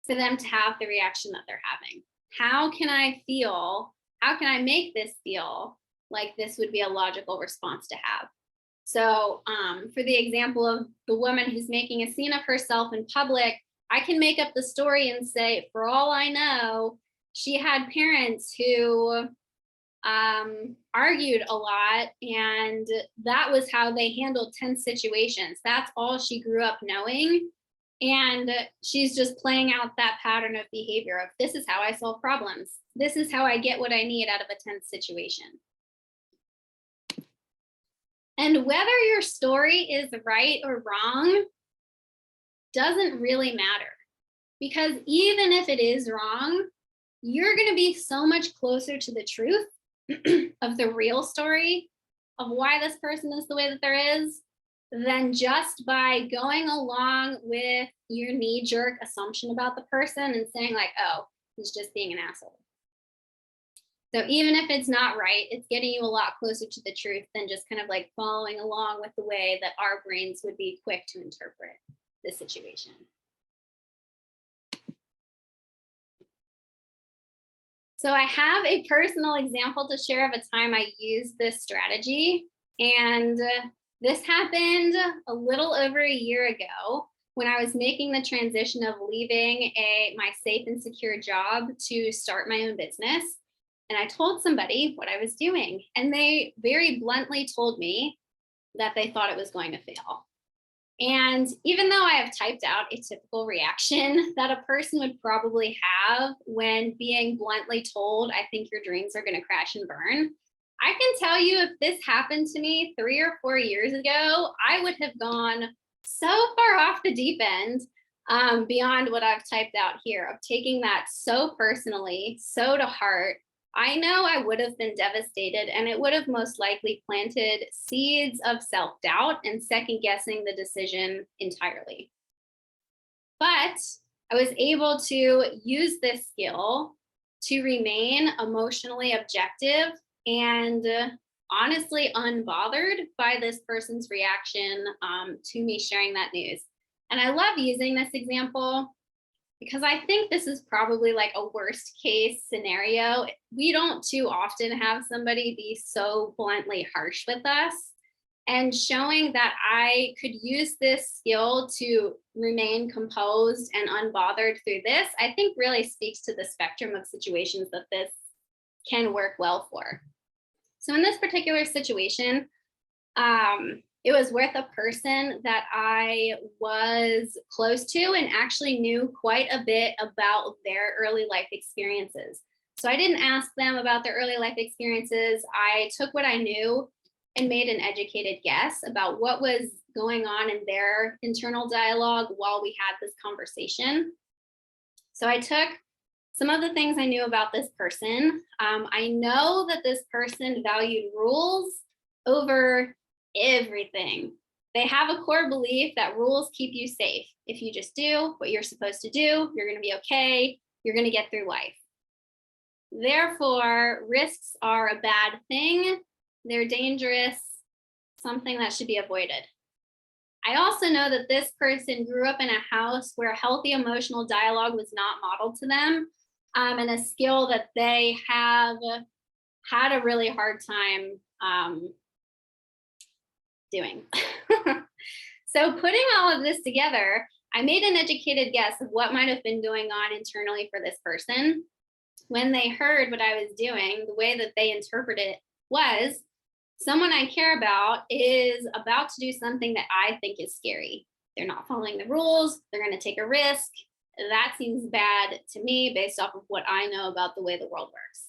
for them to have the reaction that they're having. How can I make this feel like this would be a logical response to have? So for the example of the woman who's making a scene of herself in public, I can make up the story and say, for all I know, she had parents who argued a lot, and that was how they handled tense situations. That's all she grew up knowing. And she's just playing out that pattern of behavior of, this is how I solve problems. This is how I get what I need out of a tense situation. And whether your story is right or wrong doesn't really matter, because even if it is wrong, you're going to be so much closer to the truth of the real story of why this person is the way that there is than just by going along with your knee-jerk assumption about the person and saying like, oh, he's just being an asshole. So even if it's not right, it's getting you a lot closer to the truth than just kind of like following along with the way that our brains would be quick to interpret the situation. So I have a personal example to share of a time I used this strategy. And this happened a little over a year ago when I was making the transition of leaving my safe and secure job to start my own business. And I told somebody what I was doing, and they very bluntly told me that they thought it was going to fail. And even though I have typed out a typical reaction that a person would probably have when being bluntly told, I think your dreams are going to crash and burn, I can tell you if this happened to me 3 or 4 years ago, I would have gone so far off the deep end, beyond what I've typed out here, of taking that so personally, so to heart. I know I would have been devastated, and it would have most likely planted seeds of self doubt and second guessing the decision entirely. But I was able to use this skill to remain emotionally objective and honestly unbothered by this person's reaction to me sharing that news. And I love using this example because I think this is probably like a worst case scenario. We don't too often have somebody be so bluntly harsh with us. And showing that I could use this skill to remain composed and unbothered through this, I think really speaks to the spectrum of situations that this can work well for. So in this particular situation, it was with a person that I was close to and actually knew quite a bit about their early life experiences. So I didn't ask them about their early life experiences. I took what I knew and made an educated guess about what was going on in their internal dialogue while we had this conversation. So I took some of the things I knew about this person. I know that this person valued rules over everything. They have a core belief that rules keep you safe. If you just do what you're supposed to do, you're going to be okay. You're going to get through life. Therefore, risks are a bad thing. They're dangerous, something that should be avoided. I also know that this person grew up in a house where healthy emotional dialogue was not modeled to them, and a skill that they have had a really hard time doing. So putting all of this together, I made an educated guess of what might have been going on internally for this person. When they heard what I was doing, the way that they interpreted it was, someone I care about is about to do something that I think is scary. They're not following the rules. They're going to take a risk. That seems bad to me based off of what I know about the way the world works.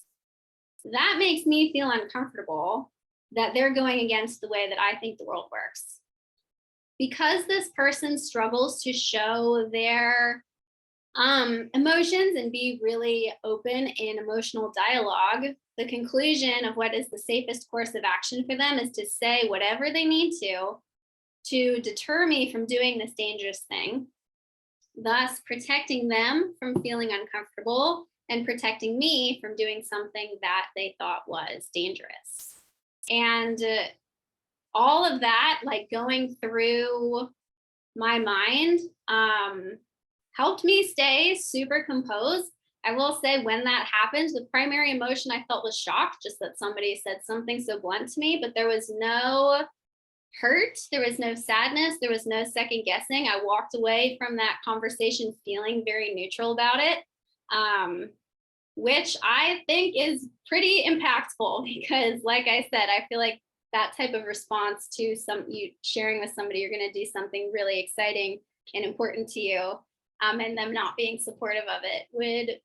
That makes me feel uncomfortable that they're going against the way that I think the world works. Because this person struggles to show their emotions and be really open in emotional dialogue, the conclusion of what is the safest course of action for them is to say whatever they need to deter me from doing this dangerous thing, thus protecting them from feeling uncomfortable and protecting me from doing something that they thought was dangerous. And all of that, like going through my mind, helped me stay super composed. I will say when that happened, the primary emotion I felt was shock, just that somebody said something so blunt to me, but there was no hurt, there was no sadness, there was no second guessing. I walked away from that conversation feeling very neutral about it, which I think is pretty impactful because, like I said, I feel like that type of response to you sharing with somebody you're going to do something really exciting and important to you, and them not being supportive of it would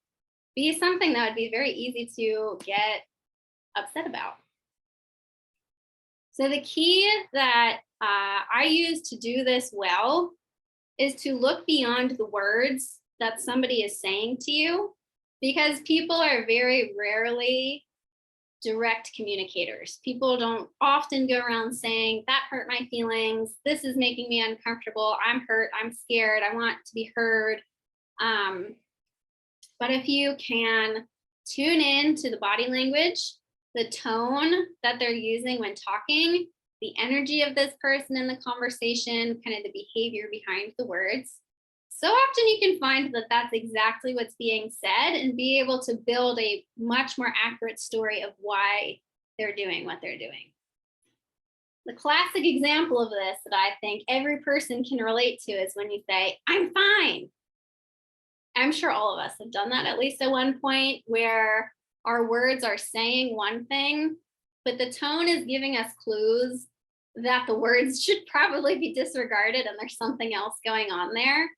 be something that would be very easy to get upset about. So the key that I use to do this well is to look beyond the words that somebody is saying to you, because people are very rarely direct communicators. People don't often go around saying, that hurt my feelings, this is making me uncomfortable, I'm hurt, I'm scared, I want to be heard. But if you can tune in to the body language, the tone that they're using when talking, the energy of this person in the conversation, kind of the behavior behind the words, so often you can find that that's exactly what's being said and be able to build a much more accurate story of why they're doing what they're doing. The classic example of this that I think every person can relate to is when you say, I'm fine. I'm sure all of us have done that at least at one point, where our words are saying one thing, but the tone is giving us clues that the words should probably be disregarded and there's something else going on there.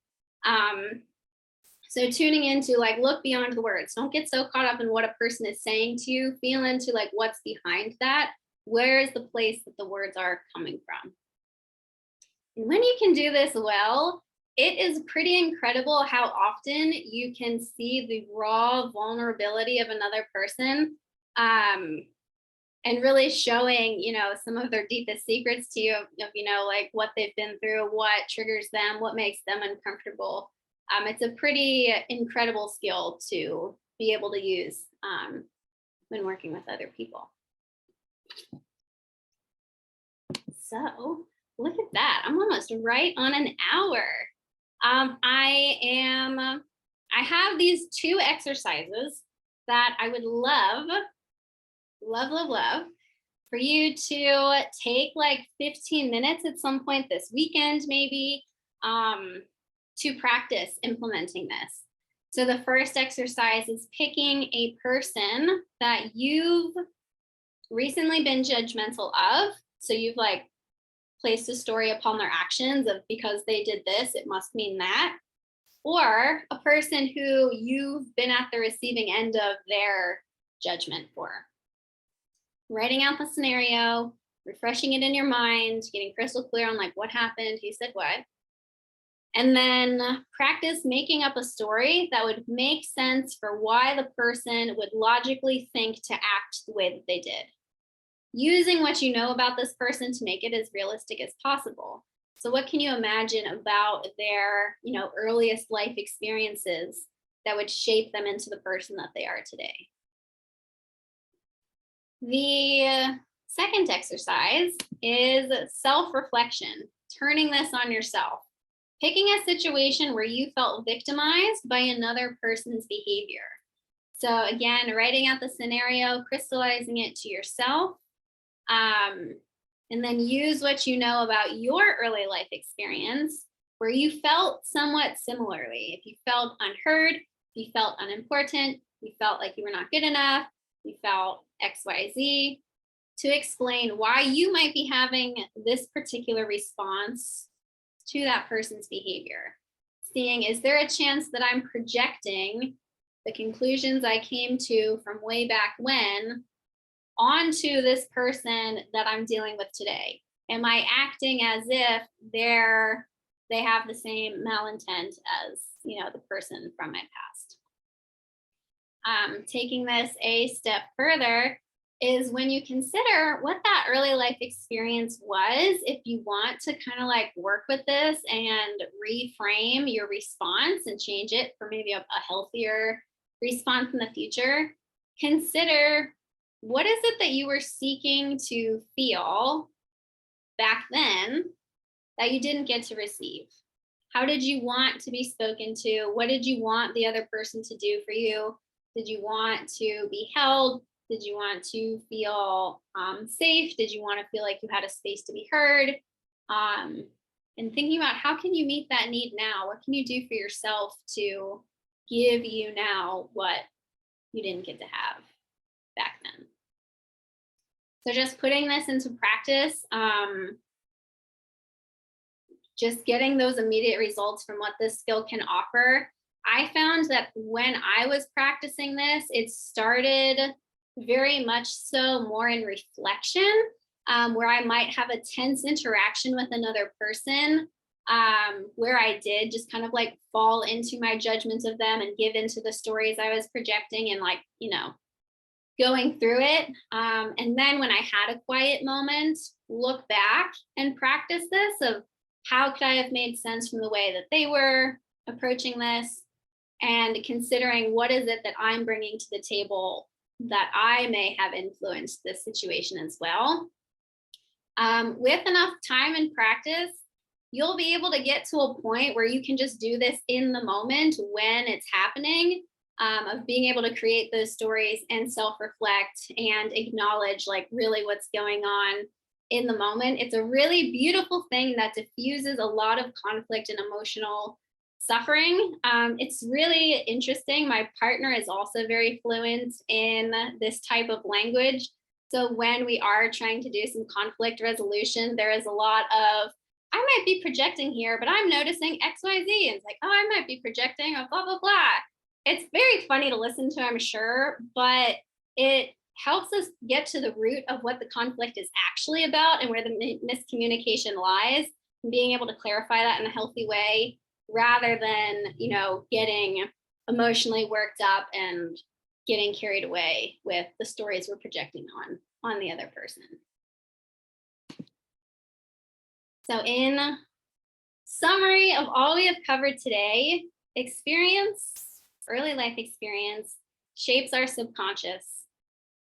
So tuning into like, look beyond the words. Don't get so caught up in what a person is saying to you. Feel into like what's behind that. Where is the place that the words are coming from? And when you can do this well, it is pretty incredible how often you can see the raw vulnerability of another person, and really showing, some of their deepest secrets to you of, like what they've been through, what triggers them, what makes them uncomfortable. It's a pretty incredible skill to be able to use when working with other people. So look at that. I'm almost right on an hour. I have these 2 exercises that I would love for you to take like 15 minutes at some point this weekend, maybe, to practice implementing this. So the first exercise is picking a person that you've recently been judgmental of. So you've like placed a story upon their actions of because they did this, it must mean that. Or a person who you've been at the receiving end of their judgment for. Writing out the scenario, refreshing it in your mind, getting crystal clear on like what happened, who said what. And then practice making up a story that would make sense for why the person would logically think to act the way that they did. Using what you know about this person to make it as realistic as possible. So what can you imagine about their, earliest life experiences that would shape them into the person that they are today? The second exercise is self-reflection, turning this on yourself. Picking a situation where you felt victimized by another person's behavior. So again, writing out the scenario, crystallizing it to yourself, and then use what you know about your early life experience where you felt somewhat similarly. If you felt unheard, if you felt unimportant, you felt like you were not good enough, you felt XYZ, to explain why you might be having this particular response to that person's behavior. Seeing, is there a chance that I'm projecting the conclusions I came to from way back when onto this person that I'm dealing with today? Am I acting as if they have the same malintent as the person from my past? Taking this a step further is when you consider what that early life experience was, if you want to kind of like work with this and reframe your response and change it for maybe a healthier response in the future, consider what is it that you were seeking to feel back then that you didn't get to receive? How did you want to be spoken to? What did you want the other person to do for you? Did you want to be held? Did you want to feel safe? Did you want to feel like you had a space to be heard? And thinking about how can you meet that need now? What can you do for yourself to give you now what you didn't get to have back then? So just putting this into practice, just getting those immediate results from what this skill can offer. I found that when I was practicing this, it started very much so more in reflection, where I might have a tense interaction with another person, where I did just kind of like fall into my judgments of them and give into the stories I was projecting and like, going through it. And then when I had a quiet moment, look back and practice this of how could I have made sense from the way that they were approaching this, and considering what is it that I'm bringing to the table that I may have influenced this situation as well. With enough time and practice, you'll be able to get to a point where you can just do this in the moment when it's happening, of being able to create those stories and self-reflect and acknowledge like really what's going on in the moment. It's a really beautiful thing that diffuses a lot of conflict and emotional suffering. It's really interesting. My partner is also very fluent in this type of language. So when we are trying to do some conflict resolution, there is a lot of I might be projecting here, but I'm noticing XYZ. And it's like, oh, I might be projecting, or blah, blah, blah. It's very funny to listen to, I'm sure, but it helps us get to the root of what the conflict is actually about and where the miscommunication lies, and being able to clarify that in a healthy way rather than, getting emotionally worked up and getting carried away with the stories we're projecting on the other person. So in summary of all we have covered today, early life experience shapes our subconscious,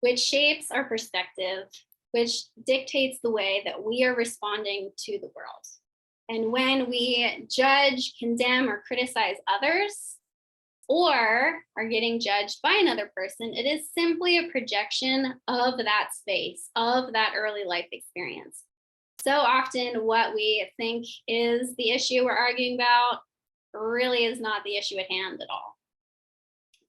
which shapes our perspective, which dictates the way that we are responding to the world. And when we judge, condemn, or criticize others, or are getting judged by another person, it is simply a projection of that space, of that early life experience. So often, what we think is the issue we're arguing about really is not the issue at hand at all.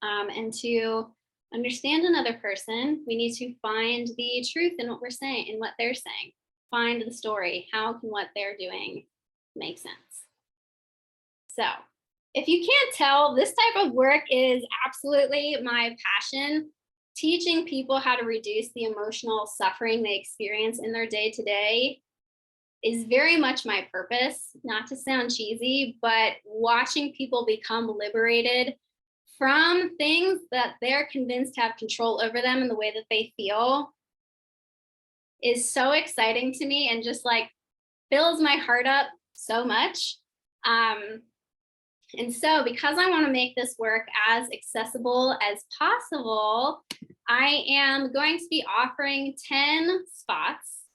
And to understand another person, we need to find the truth in what we're saying, in what they're saying. Find the story. How can what they're doing make sense? So, if you can't tell, this type of work is absolutely my passion. Teaching people how to reduce the emotional suffering they experience in their day to day is very much my purpose. Not to sound cheesy, but watching people become liberated from things that they're convinced have control over them and the way that they feel is so exciting to me, and just like fills my heart up so much. And so, because I want to make this work as accessible as possible, I am going to be offering 10 spots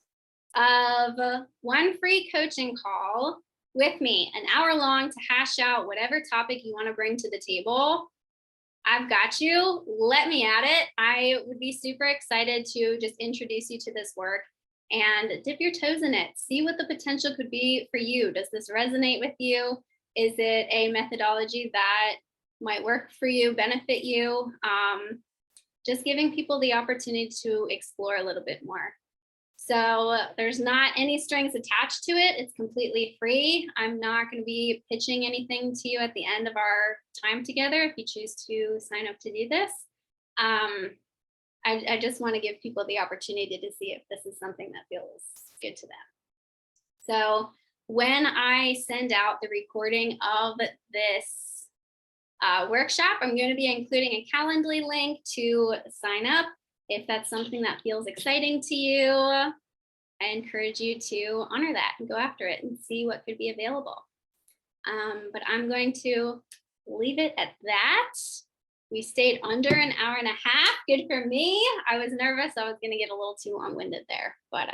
of one free coaching call with me, an hour long, to hash out whatever topic you want to bring to the table. I've got you. Let me at it. I would be super excited to just introduce you to this work and dip your toes in it. See what the potential could be for you. Does this resonate with you? Is it a methodology that might work for you, benefit you? Just giving people the opportunity to explore a little bit more. So there's not any strings attached to it. It's completely free. I'm not going to be pitching anything to you at the end of our time together if you choose to sign up to do this. I just want to give people the opportunity to see if this is something that feels good to them. So when I send out the recording of this workshop, I'm going to be including a Calendly link to sign up. If that's something that feels exciting to you, I encourage you to honor that and go after it and see what could be available. But I'm going to leave it at that. We stayed under an hour and a half. Good for me. I was nervous I was going to get a little too long-winded there, but